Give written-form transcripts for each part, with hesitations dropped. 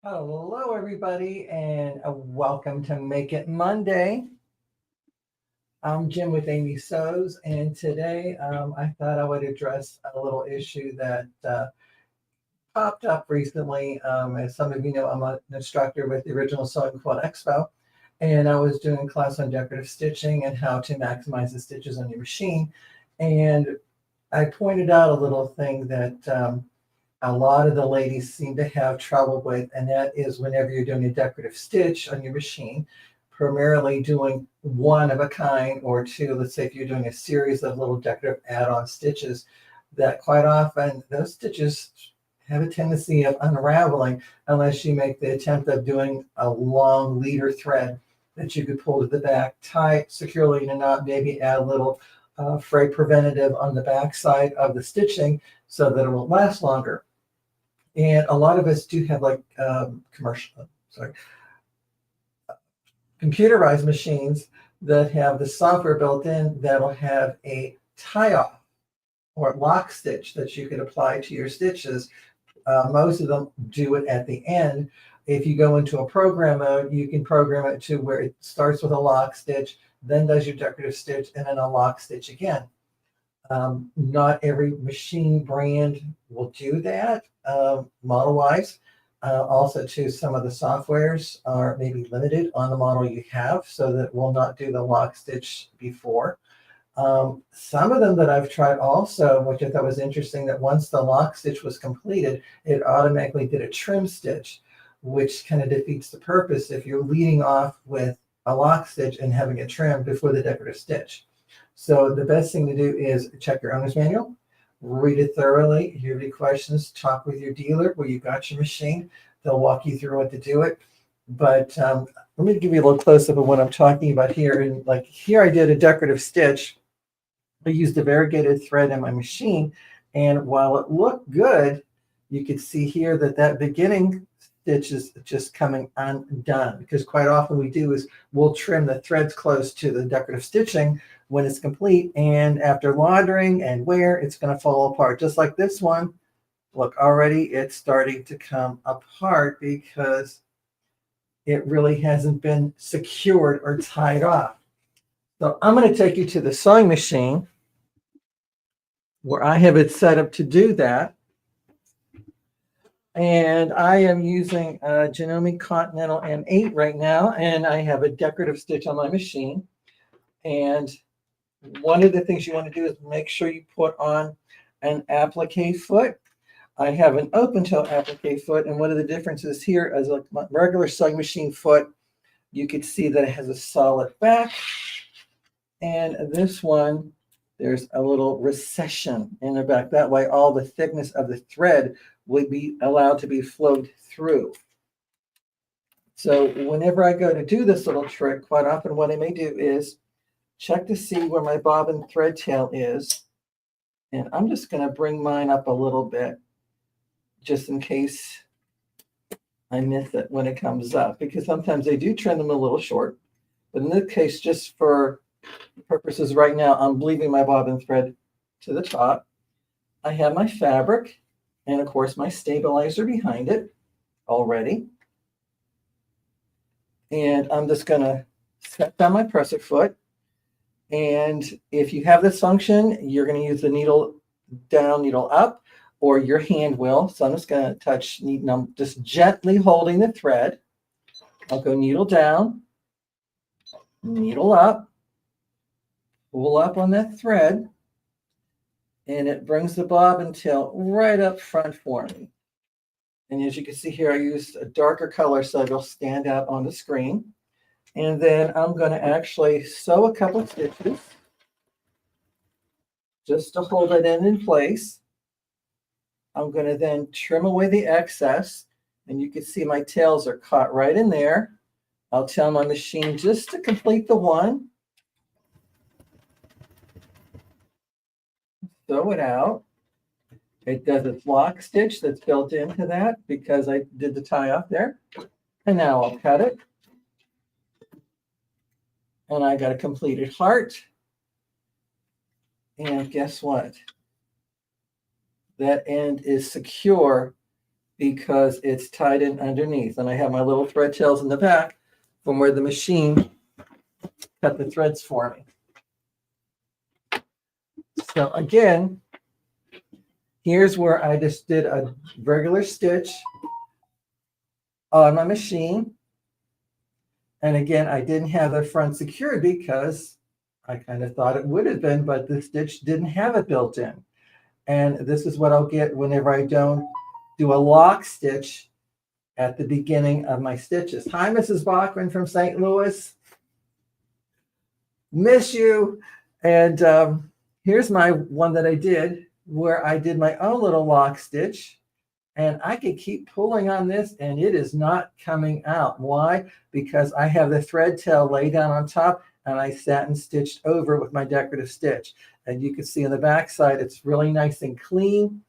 Hello, everybody, and welcome to Make It Monday. I'm Jim with Amy Sows, and today I thought I would address a little issue that popped up recently. As some of you know, I'm an instructor with the Original Sewing Quilt Expo, and I was doing a class on decorative stitching and how to maximize the stitches on your machine. And I pointed out a little thing that a lot of the ladies seem to have trouble with, and that is whenever you're doing a decorative stitch on your machine, primarily doing one of a kind or two. Let's say if you're doing a series of little decorative add-on stitches, that quite often those stitches have a tendency of unraveling unless you make the attempt of doing a long leader thread that you could pull to the back, tie it securely in a knot, maybe add a little fray preventative on the back side of the stitching so that it will last longer. And a lot of us do have like computerized machines that have the software built in that'll have a tie-off or lock stitch that you can apply to your stitches. Most of them do it at the end. If you go into a program mode, you can program it to where it starts with a lock stitch, then does your decorative stitch, and then a lock stitch again. Not every machine brand will do that model-wise. Also, too, some of the softwares are maybe limited on the model you have, so that will not do the lock stitch before. Some of them that I've tried also, which I thought was interesting, that once the lock stitch was completed, it automatically did a trim stitch, which kind of defeats the purpose if you're leading off with a lock stitch and having a trim before the decorative stitch. So the best thing to do is check your owner's manual, read it thoroughly. If you have any questions, talk with your dealer where you got your machine. They'll walk you through what to do it. But let me give you a little close-up of what I'm talking about here. And like here I did a decorative stitch. I used a variegated thread in my machine. And while it looked good, you could see here that that beginning stitch is just coming undone, because quite often we do is we'll trim the threads close to the decorative stitching when it's complete, and after laundering and wear, it's going to fall apart. Just like this one, look, already it's starting to come apart because it really hasn't been secured or tied off. So I'm going to take you to the sewing machine where I have it set up to do that. And I am using a Janome Continental M8 right now, and I have a decorative stitch on my machine. And one of the things you want to do is make sure you put on an applique foot. I have an open toe applique foot, and one of the differences here is like my regular sewing machine foot, you can see that it has a solid back. And this one, there's a little recession in the back. That way, all the thickness of the thread will be allowed to be flowed through. So whenever I go to do this little trick, quite often what I may do is check to see where my bobbin thread tail is. And I'm just going to bring mine up a little bit just in case I miss it when it comes up, because sometimes they do trim them a little short. But in this case, just for purposes right now, I'm leaving my bobbin thread to the top. I have my fabric and, of course, my stabilizer behind it already. And I'm just going to set down my presser foot. And if you have this function, you're going to use the needle down, needle up, or your hand will. So I'm just going to touch, I'm just gently holding the thread. I'll go needle down, needle up, pull up on that thread, and it brings the bobbin tail right up front for me. And as you can see here, I used a darker color so it'll stand out on the screen. And then I'm going to actually sew a couple of stitches just to hold it in place. I'm going to then trim away the excess, and you can see my tails are caught right in there. I'll tell my machine just to complete the one. Sew it out. It does its lock stitch that's built into that because I did the tie off there. And now I'll cut it. And I got a completed heart. And guess what? That end is secure because it's tied in underneath. And I have my little thread tails in the back from where the machine cut the threads for me. So again, here's where I just did a regular stitch on my machine. And again, I didn't have the front secured because I kind of thought it would have been, but the stitch didn't have it built in. And this is what I'll get whenever I don't do a lock stitch at the beginning of my stitches. Hi, Mrs. Bachman from St. Louis. Miss you. And here's my one that I did where I did my own little lock stitch. And I could keep pulling on this and it is not coming out. Why? Because I have the thread tail laid down on top and I satin stitched over with my decorative stitch. And you can see on the back side, it's really nice and clean.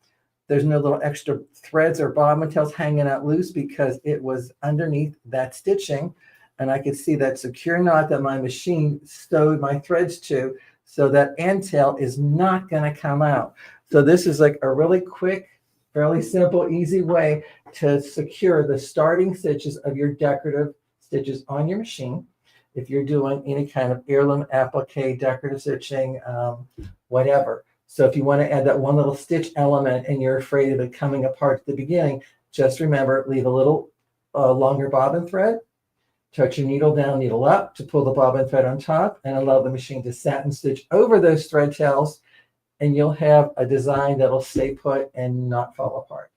There's no little extra threads or bobbin tails hanging out loose because it was underneath that stitching. And I could see that secure knot that my machine stowed my threads to, so that end tail is not going to come out. So this is like a really quick, fairly simple, easy way to secure the starting stitches of your decorative stitches on your machine. If you're doing any kind of heirloom applique, decorative stitching, whatever. So if you want to add that one little stitch element and you're afraid of it coming apart at the beginning, just remember, leave a little longer bobbin thread, touch your needle down, needle up to pull the bobbin thread on top, and allow the machine to satin stitch over those thread tails, and you'll have a design that'll stay put and not fall apart.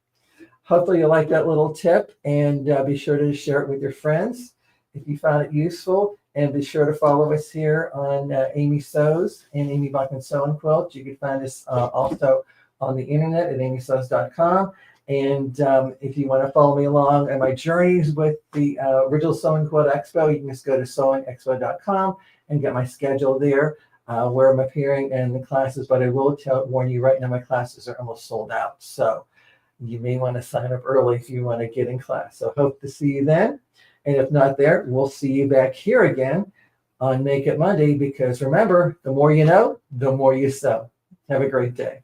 Hopefully you like that little tip, and be sure to share it with your friends if you found it useful. And be sure to follow us here on Amy Sews and Amy Bachman Sew and Quilt. You can find us also on the internet at amysews.com. And if you want to follow me along on my journeys with the Original Sewing Quilt Expo, you can just go to sewingexpo.com and get my schedule there, where I'm appearing in the classes. But I will warn you right now, my classes are almost sold out. So you may want to sign up early if you want to get in class. So hope to see you then. And if not there, we'll see you back here again on Make It Monday, because remember, the more you know, the more you sew. Have a great day.